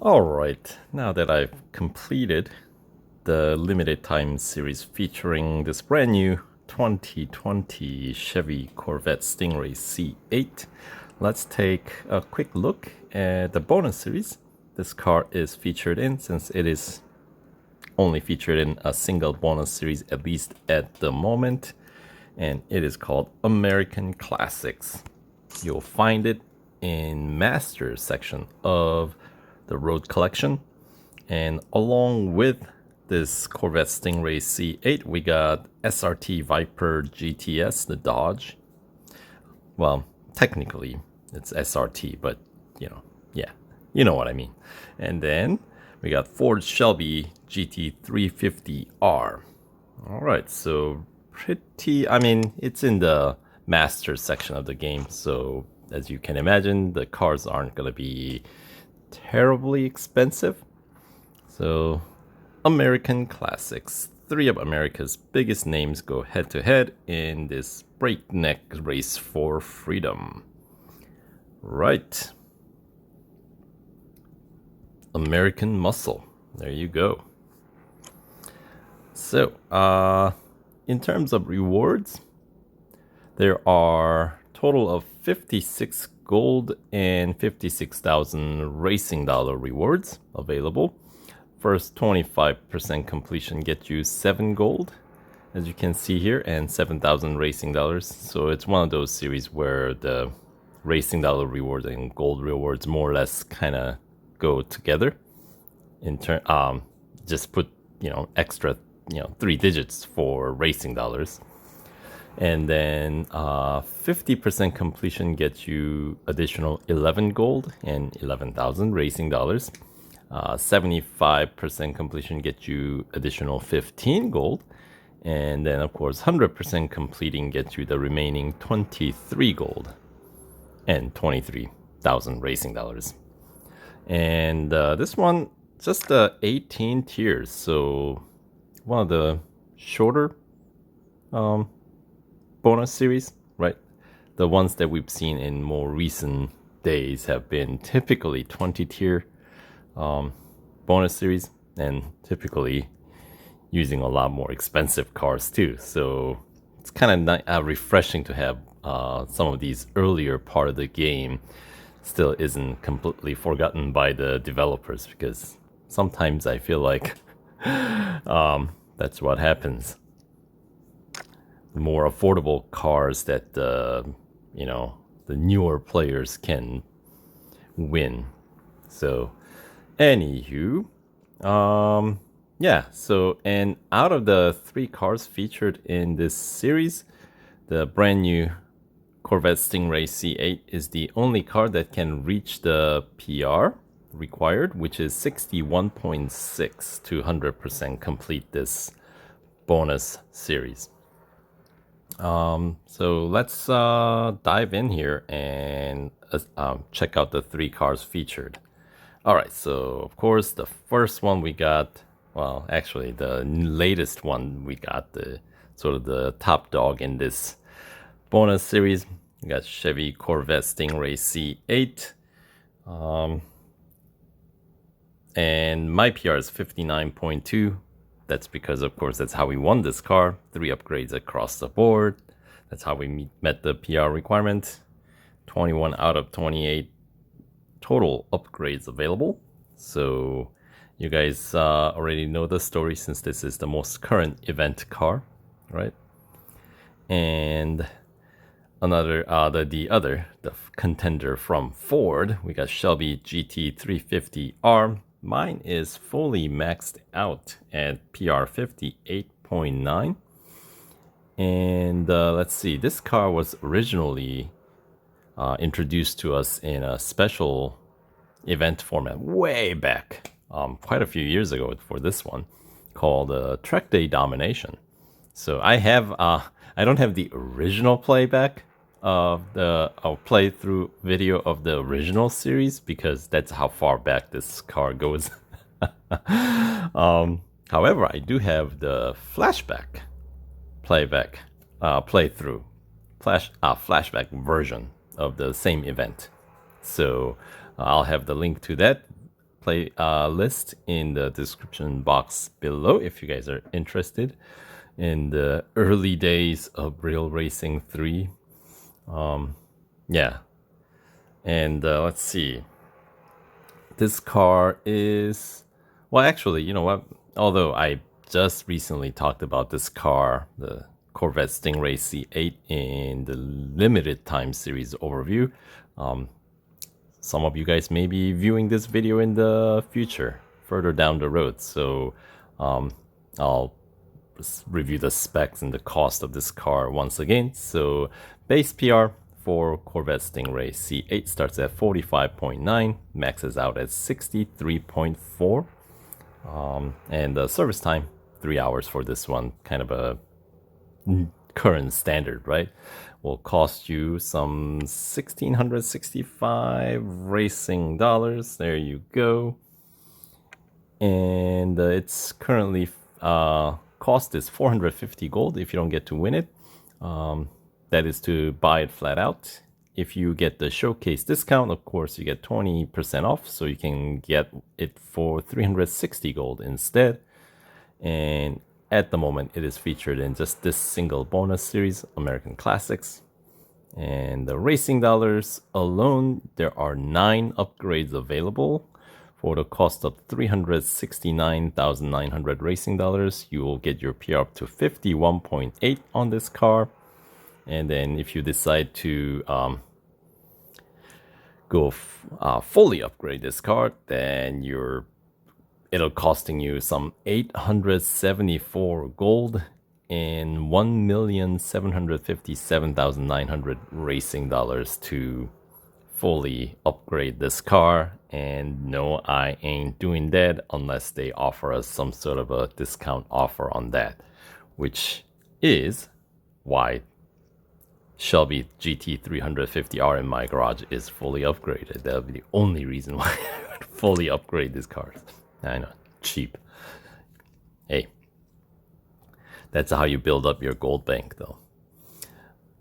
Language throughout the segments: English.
Alright, now that I've completed the limited time series featuring this brand new 2020 Chevy Corvette Stingray C8, let's take a quick look at the bonus series this car is featured in, since it is only featured in a single bonus series, at least at the moment, and it is called American Classics. You'll find it in Masters section of the Road Collection, and along with this Corvette Stingray C8, we got SRT Viper GTS, the Dodge. Well, technically it's SRT, but yeah, you know what I mean. And then we got Ford Shelby GT350R. All right, so it's in the Masters section of the game, so as you can imagine, the cars aren't going to be terribly expensive. So, American Classics. Three of America's biggest names go head to head in this breakneck race for freedom. Right. American Muscle. There you go. So, in terms of rewards, there are total of 56 gold and 56,000 racing dollar rewards available. First 25% completion gets you 7 gold, as you can see here, and 7,000 racing dollars. So it's one of those series where the racing dollar rewards and gold rewards more or less kind of go together. Just put extra 3 digits for racing dollars. And then 50% completion gets you additional 11 gold and 11,000 racing dollars. 75% completion gets you additional 15 gold. And then, of course, 100% completing gets you the remaining 23 gold and 23,000 racing dollars. And this one, just 18 tiers. So one of the shorter bonus series, right? The ones that we've seen in more recent days have been typically 20 tier bonus series, and typically using a lot more expensive cars too. So it's kind of refreshing to have some of these earlier part of the game still isn't completely forgotten by the developers, because sometimes I feel like that's what happens. More affordable cars that the newer players can win. So anywho, so, and out of the 3 cars featured in this series, the brand new Corvette Stingray C8 is the only car that can reach the PR required, which is 61.6 to 100% complete this bonus series. So let's dive in here and check out the 3 cars featured. Alright, so of course the first one we got, well, actually the latest one we got, the sort of the top dog in this bonus series. We got Chevy Corvette Stingray C8. And my PR is 59.2. That's because, of course, that's how we won this car. 3 upgrades across the board. That's how we met the PR requirement. 21 out of 28 total upgrades available. So you guys already know the story, since this is the most current event car, right? And the contender from Ford, we got Shelby GT350R. Mine is fully maxed out at PR 58.9. And let's see, this car was originally introduced to us in a special event format way back, quite a few years ago for this one, called Track Day Domination. So I don't have the original playback of the playthrough video of the original series, because that's how far back this car goes. However, I do have the flashback playthrough flashback version of the same event. So I'll have the link to that playlist in the description box below if you guys are interested in the early days of Real Racing 3. Yeah. And let's see. This car is... Well, actually, you know what? Although I just recently talked about this car, the Corvette Stingray C8 in the limited time series overview, some of you guys may be viewing this video in the future, further down the road. So I'll review the specs and the cost of this car once again. So base PR for Corvette Stingray C8 starts at 45.9, maxes out at 63.4. And the service time, 3 hours for this one, kind of a current standard, right? Will cost you some 1,665 racing dollars. There you go. And it's currently cost is 450 gold if you don't get to win it. That is to buy it flat out. If you get the showcase discount, of course, you get 20% off, so you can get it for 360 gold instead. And at the moment, it is featured in just this single bonus series, American Classics. And the racing dollars alone, there are 9 upgrades available. For the cost of 369,900 racing dollars, you will get your PR up to 51.8 on this car. And then if you decide to fully upgrade this car, then it'll costing you some 874 gold and 1,757,900 racing dollars to fully upgrade this car. And no, I ain't doing that unless they offer us some sort of a discount offer on that, which is why Shelby GT350R in my garage is fully upgraded. That'll be the only reason why I would fully upgrade this car. I know, cheap. Hey, that's how you build up your gold bank, though.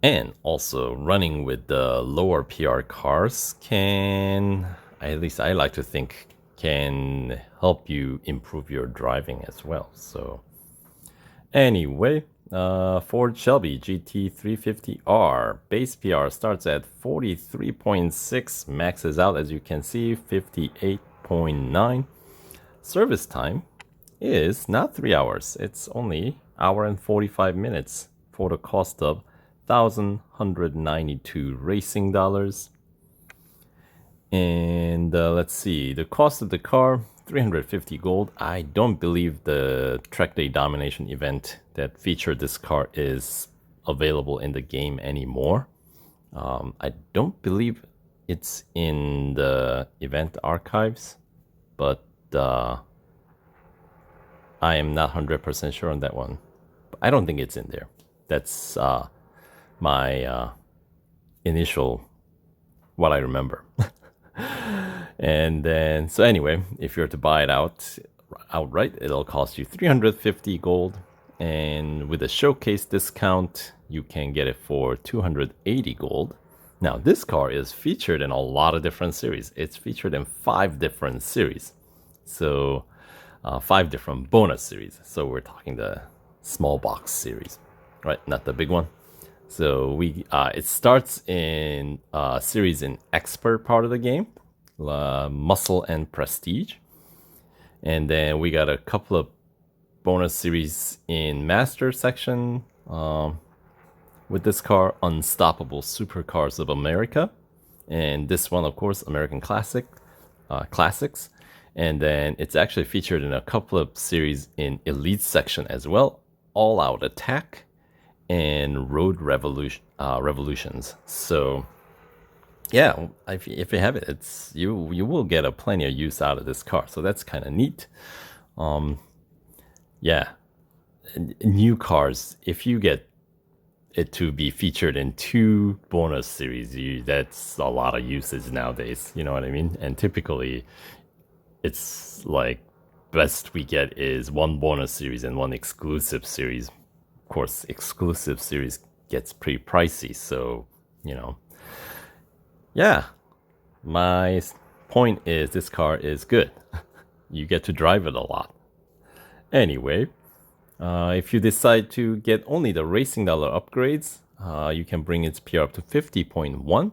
And also, running with the lower PR cars can, at least I like to think, can help you improve your driving as well. So, anyway, Ford Shelby GT350R base PR starts at 43.6, maxes out, as you can see, 58.9. Service time is not 3 hours, it's only hour and 45 minutes for the cost of 1,192 racing dollars. And let's see, the cost of the car, 350 gold. I don't believe the Track Day Domination event that featured this car is available in the game anymore. I don't believe it's in the event archives, but I am not 100% sure on that one. I don't think it's in there. That's my initial, what I remember. And then, so anyway, if you're to buy it outright, it'll cost you 350 gold. And with a showcase discount, you can get it for 280 gold. Now, this car is featured in a lot of different series. It's featured in 5 different series. So, 5 different bonus series. So we're talking the small box series, right? Not the big one. So it starts in a series in expert part of the game, muscle and prestige. And then we got a couple of bonus series in master section with this car, Unstoppable Supercars of America. And this one, of course, American Classics. And then it's actually featured in a couple of series in Elite section as well, All Out Attack and Road Revolutions. So yeah, if you have it, it's you will get a plenty of use out of this car. So that's kind of neat. Yeah, new cars, if you get it to be featured in 2 bonus series, that's a lot of usage nowadays. You know what I mean? And typically, it's like best we get is 1 bonus series and 1 exclusive series. Of course, exclusive series gets pretty pricey, so you know. Yeah, my point is this car is good. You get to drive it a lot. Anyway, if you decide to get only the racing dollar upgrades, you can bring its PR up to 50.1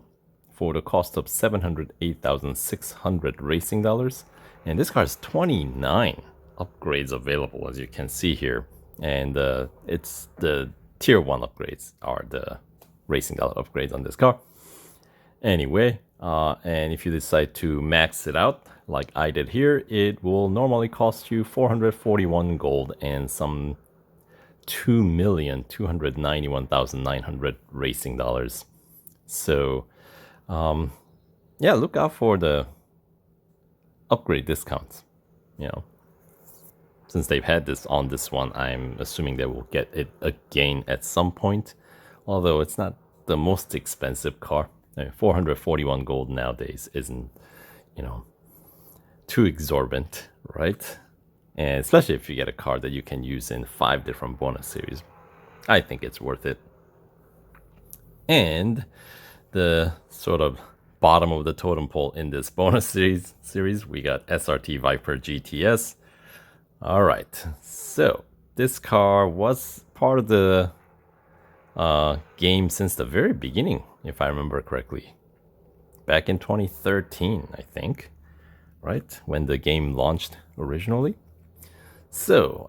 for the cost of 708,600 racing dollars. And this car has 29 upgrades available, as you can see here. And it's the tier 1 upgrades are the racing dollar upgrades on this car. Anyway, and if you decide to max it out, like I did here, it will normally cost you 441 gold and some 2,291,900 racing dollars. So, yeah, look out for the upgrade discounts. You know, since they've had this on this one, I'm assuming they will get it again at some point. Although it's not the most expensive car. I mean, 441 gold nowadays isn't, you know, too exorbitant, right? And especially if you get a car that you can use in 5 different bonus series, I think it's worth it. And the sort of bottom of the totem pole in this bonus series, we got SRT Viper GTS. All right, so this car was part of the game since the very beginning, if I remember correctly. Back in 2013, I think, right? When the game launched originally. So,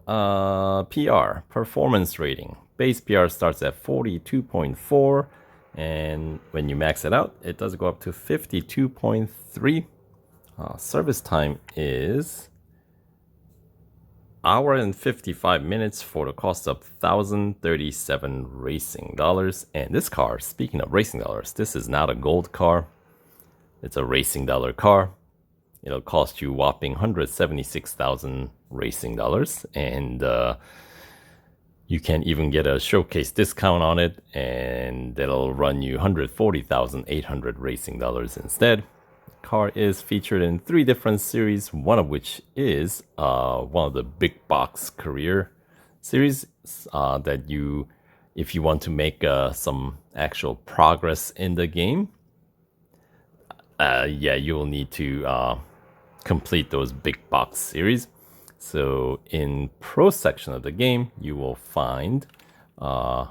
PR, performance rating. Base PR starts at 42.4, and when you max it out, it does go up to 52.3. Service time is hour and 55 minutes for the cost of 1,037 racing dollars. And this car, speaking of racing dollars, this is not a gold car. It's a racing dollar car. It'll cost you whopping 176,000 racing dollars. And you can even get a showcase discount on it. And that'll run you 140,800 racing dollars instead. Car is featured in 3 different series, one of which is one of the big box career series that you, if you want to make some actual progress in the game, yeah, you'll need to complete those big box series. So in pro section of the game, you will find a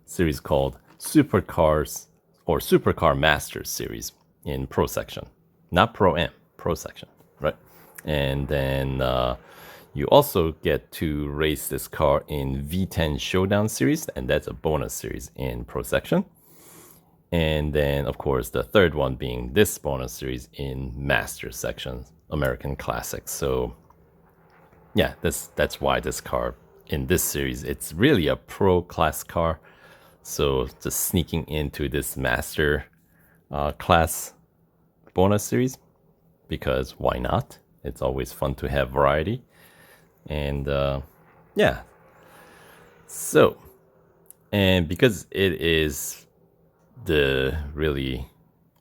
series called Supercars or Supercar Masters series. In pro section, not pro M, pro section, right? And then you also get to race this car in V10 Showdown series, and that's a bonus series in pro section. And then, of course, the third one being this bonus series in Master section, American Classics. So, yeah, that's why this car in this series, it's really a pro class car. So just sneaking into this Master class bonus series, because why not? It's always fun to have variety. And yeah, so, and because it is the really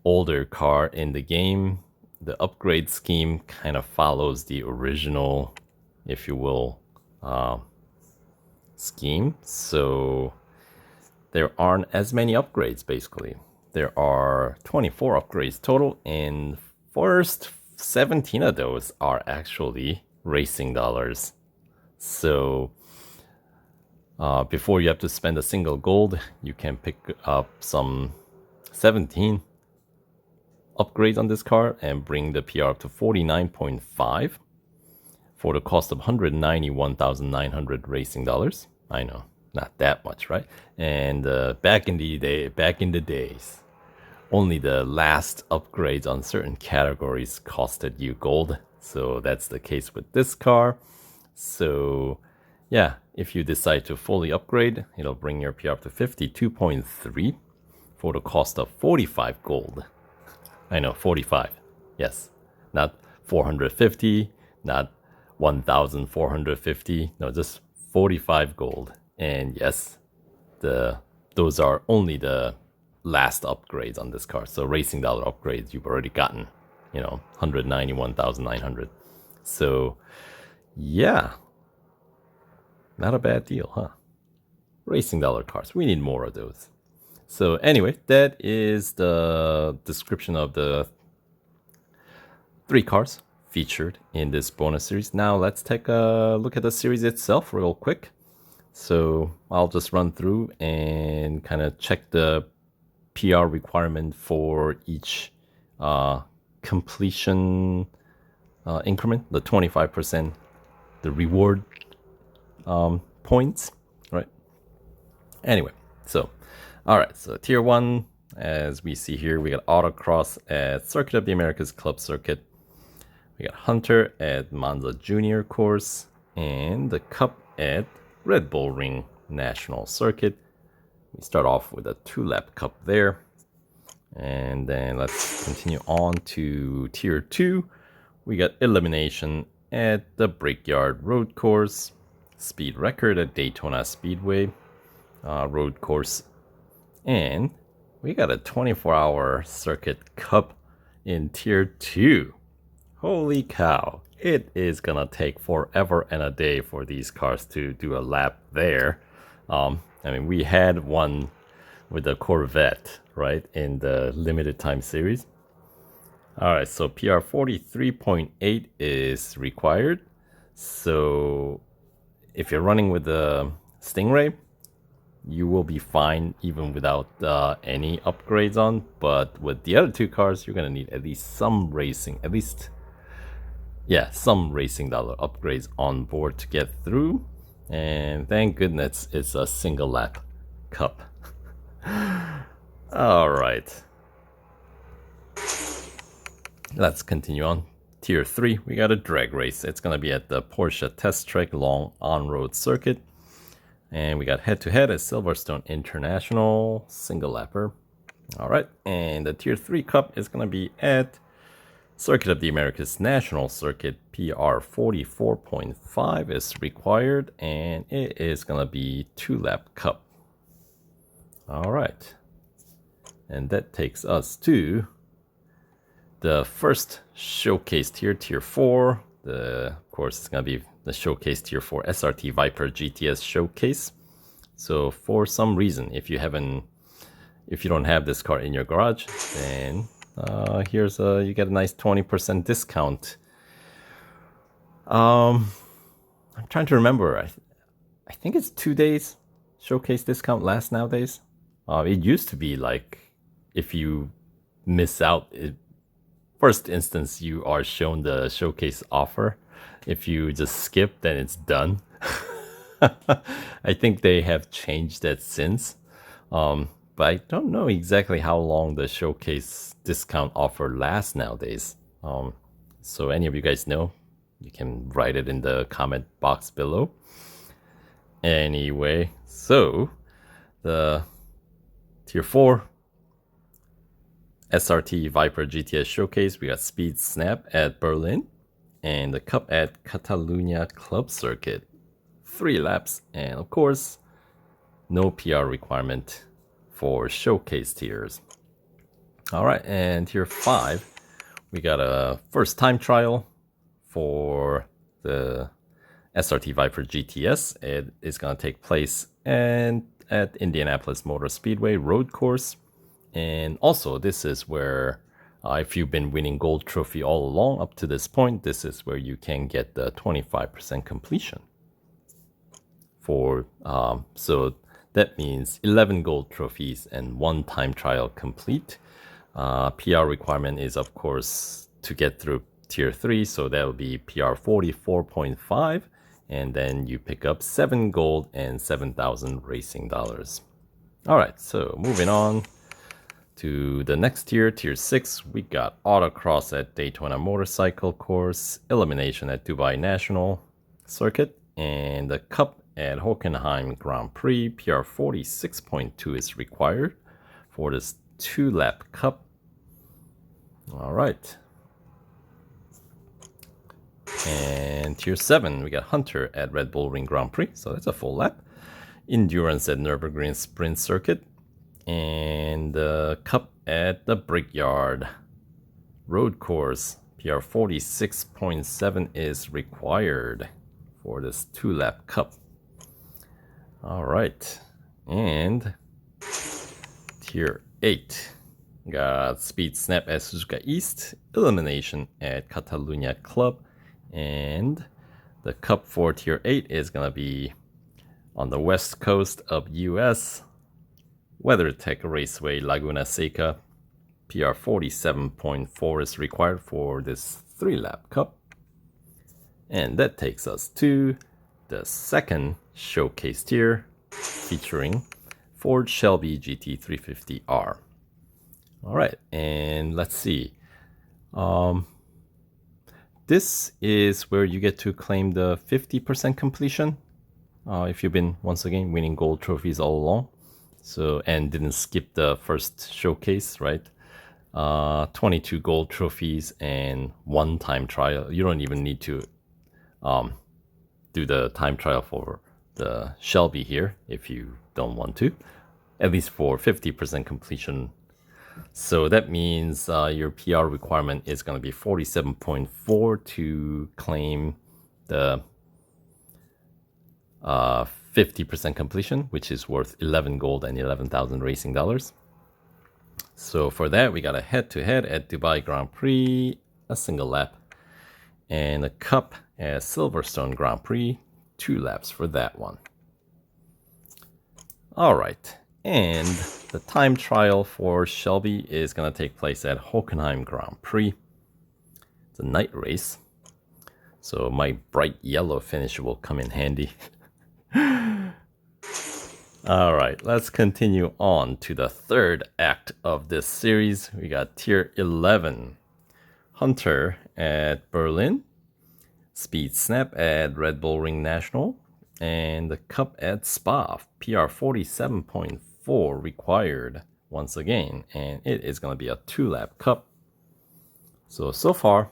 older car in the game, the upgrade scheme kind of follows the original, if you will, scheme. So there aren't as many upgrades, basically. There are 24 upgrades total, and first 17 of those are actually racing dollars. So before you have to spend a single gold, you can pick up some 17 upgrades on this car and bring the PR up to 49.5 for the cost of 191,900 racing dollars. I know, not that much, right? And back in the days, only the last upgrades on certain categories costed you gold. So that's the case with this car. So yeah, if you decide to fully upgrade, it'll bring your PR up to 52.3 for the cost of 45 gold. I know, 45. Yes, not 450, not 1,450. No, just 45 gold. And yes, those are only the last upgrades on this car. So racing dollar upgrades you've already gotten, 191,900. So yeah, not a bad deal, huh? Racing dollar cars, we need more of those. So anyway, that is the description of the 3 cars featured in this bonus series. Now let's take a look at the series itself real quick. So I'll just run through and kind of check the PR requirement for each completion increment, the 25%, the reward points, right? Anyway, so all right, so tier 1, as we see here, we got autocross at Circuit of the Americas Club Circuit. We got Hunter at Monza Junior Course, and the Cup at Red Bull Ring National Circuit. We start off with a 2-lap Cup there. And then let's continue on to tier 2. We got elimination at the Brickyard Road Course, speed record at Daytona Speedway Road Course, and we got a 24-hour Circuit Cup in tier 2. Holy cow, it is gonna take forever and a day for these cars to do a lap there. I mean, we had one with the Corvette, right, in the limited time series. All right, so PR 43.8 is required. So if you're running with the Stingray, you will be fine even without any upgrades on. But with the other 2 cars, you're gonna need at least some racing, some racing dollar upgrades on board to get through. And thank goodness it's a single lap Cup. All right, let's continue on. Tier 3, we got a drag race. It's gonna be at the Porsche Test Track Long On-Road Circuit. And we got head-to-head at Silverstone International, single lapper. All right, and the Tier 3 Cup is gonna be at Circuit of the Americas National Circuit. PR 44.5 is required, and it is gonna be 2-lap Cup. All right, and that takes us to the first showcase tier, tier 4. Of course, it's gonna be the showcase tier 4 SRT Viper GTS showcase. So for some reason, if you don't have this car in your garage, then you get a nice 20% discount. I'm trying to remember. I think it's 2 days showcase discount lasts nowadays. It used to be like if you miss out, first instance you are shown the showcase offer. If you just skip, then it's done. I think they have changed that since. But I don't know exactly how long the showcase discount offer lasts nowadays. So any of you guys know, you can write it in the comment box below. Anyway, so the tier 4 SRT Viper GTS showcase, we got Speed Snap at Berlin and the Cup at Catalunya Club Circuit. 3 laps, and of course, no PR requirement for showcase tiers. All right, and tier 5, we got a first time trial for the SRT Viper GTS. It is going to take place at Indianapolis Motor Speedway Road Course. And also, this is where if you've been winning gold trophy all along up to this point, this is where you can get the 25% completion. So that means 11 gold trophies and 1 time trial complete. PR requirement is, of course, to get through tier 3, so that will be PR 44.5, and then you pick up 7 gold and 7,000 racing dollars. All right, so moving on to the next tier, tier 6, we got autocross at Daytona Motorcycle Course, elimination at Dubai National Circuit, and the Cup at Hockenheim Grand Prix. PR 46.2 is required for this 2-lap Cup. All right. And tier 7, we got Hunter at Red Bull Ring Grand Prix, so that's a full lap. Endurance at Nürburgring Sprint Circuit, and the Cup at the Brickyard Road Course. PR 46.7 is required for this 2-lap Cup. All right, and tier 8, Got Speed Snap at Suzuka East, Elimination at Catalunya Club, and the Cup for Tier 8 is gonna be on the west coast of US, WeatherTech Raceway Laguna Seca. PR 47.4 is required for this 3-lap cup. And that takes us to the second showcase tier featuring Ford Shelby GT350R. Alright, and let's see. This is where you get to claim the 50% completion if you've been, once again, winning gold trophies all along. So, and didn't skip the first showcase, right? 22 gold trophies and 1 time trial. You don't even need to do the time trial for the Shelby here if you don't want to, at least for 50% completion. So that means your PR requirement is going to be 47.4 to claim the 50% completion, which is worth 11 gold and 11,000 racing dollars. So for that, we got a head-to-head at Dubai Grand Prix, a single lap, and a cup at Silverstone Grand Prix, 2 laps for that one. All right, and the time trial for Shelby is going to take place at Hockenheim Grand Prix. It's a night race, so my bright yellow finish will come in handy. All right, let's continue on to the third act of this series. We got Tier 11, Hunter at Berlin, Speed Snap at Red Bull Ring National, and the Cup at Spa. PR 47.4 required once again, and it is going to be a 2-lap cup. So far,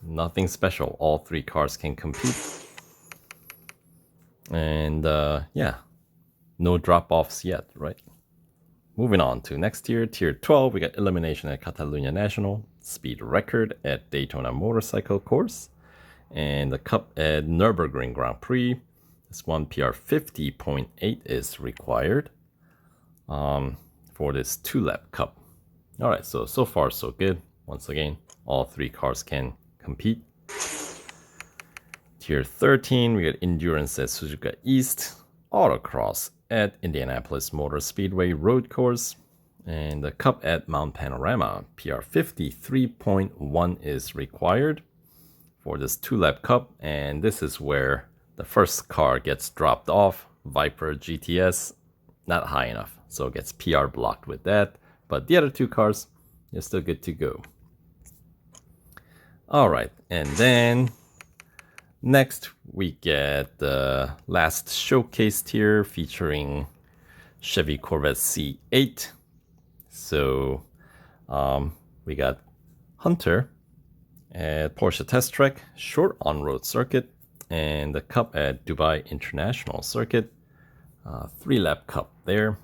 nothing special. All 3 cars can compete. And yeah, no drop-offs yet, right? Moving on to next tier, Tier 12, we got Elimination at Catalunya National, Speed Record at Daytona Motorcycle Course, and the Cup at Nürburgring Grand Prix. This one, PR 50.8 is required for this 2-lap cup. All right, so far so good. Once again, all 3 cars can compete. Tier 13, we got Endurance at Suzuka East, Autocross at Indianapolis Motor Speedway Road Course, and the Cup at Mount Panorama. PR 53.1 is required for this 2-lap cup, and this is where the first car gets dropped off. Viper GTS, not high enough, so it gets PR blocked with that, but the other 2 cars are still good to go. All right, and then next, we get the last showcase tier featuring Chevy Corvette C8. So we got Hunter at Porsche Test Track, short on-road circuit, and the Cup at Dubai International Circuit, 3-lap cup there.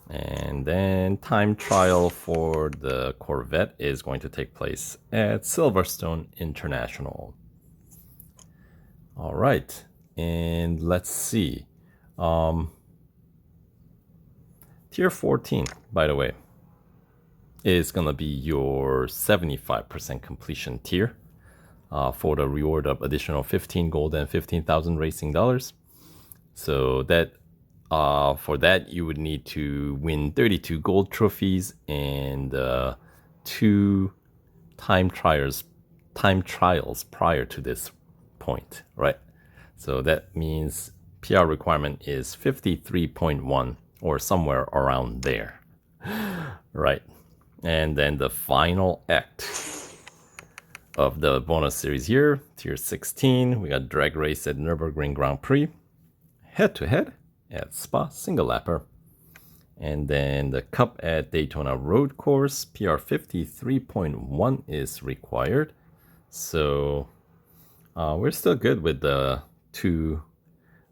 And then time trial for the Corvette is going to take place at Silverstone International. All right, and let's see. Tier 14, by the way, is going to be your 75% completion tier for the reward of additional 15 gold and 15,000 racing dollars. So that for that, you would need to win 32 gold trophies and 2 time trials prior to this point, right? So that means PR requirement is 53.1 or somewhere around there, right? And then the final act of the bonus series here, Tier 16, we got Drag Race at Nürburgring Grand Prix, head-to-head at Spa, single lapper, and then the Cup at Daytona Road Course, PR 53.1 is required. So we're still good with the 2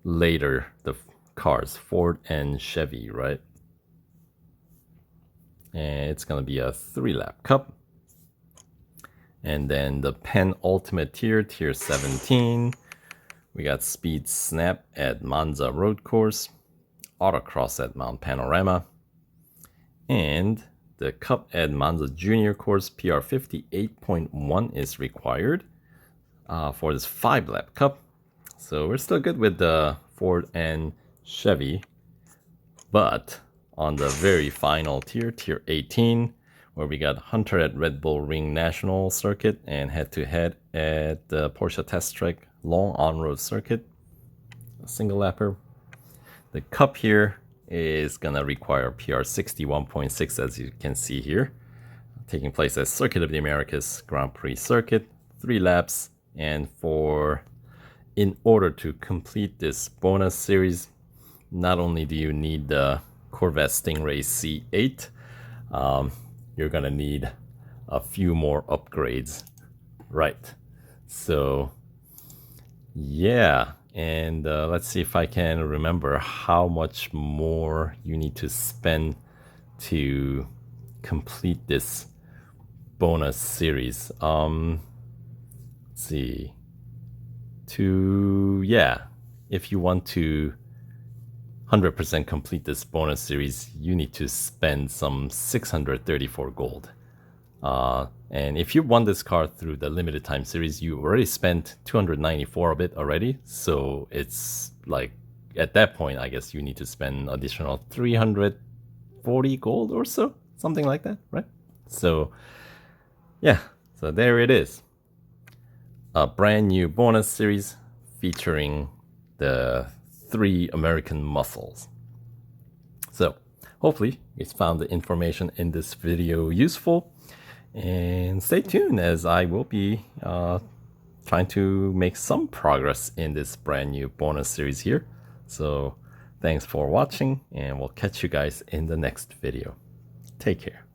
later the cars, Ford and Chevy, right? And it's going to be a 3-lap cup. And then the penultimate tier, Tier 17, we got Speed Snap at Monza Road Course, Autocross at Mount Panorama, and The Cup at Monza Junior course PR 58.1 is required for this 5-lap Cup. So we're still good with the Ford and Chevy. But on the very final tier, tier 18, where we got Hunter at Red Bull Ring National Circuit and head-to-head at the Porsche Test Track Long On-Road Circuit, a single lapper. The Cup here is gonna require PR 61.6, as you can see here, taking place at Circuit of the Americas Grand Prix Circuit, 3 laps. And in order to complete this bonus series, not only do you need the Corvette Stingray C8, you're gonna need a few more upgrades, right? So yeah, and let's see if I can remember how much more you need to spend to complete this bonus series. Let's see. If you want to 100% complete this bonus series, you need to spend some 634 gold. And if you won this car through the limited time series, you already spent 294 of it already. So it's like, at that point, I guess you need to spend additional 340 gold or so, something like that, right? So yeah, so there it is. A brand new bonus series featuring the 3 American muscles. So hopefully you found the information in this video useful, and stay tuned as I will be trying to make some progress in this brand new bonus series here. So thanks for watching, and we'll catch you guys in the next video. Take care.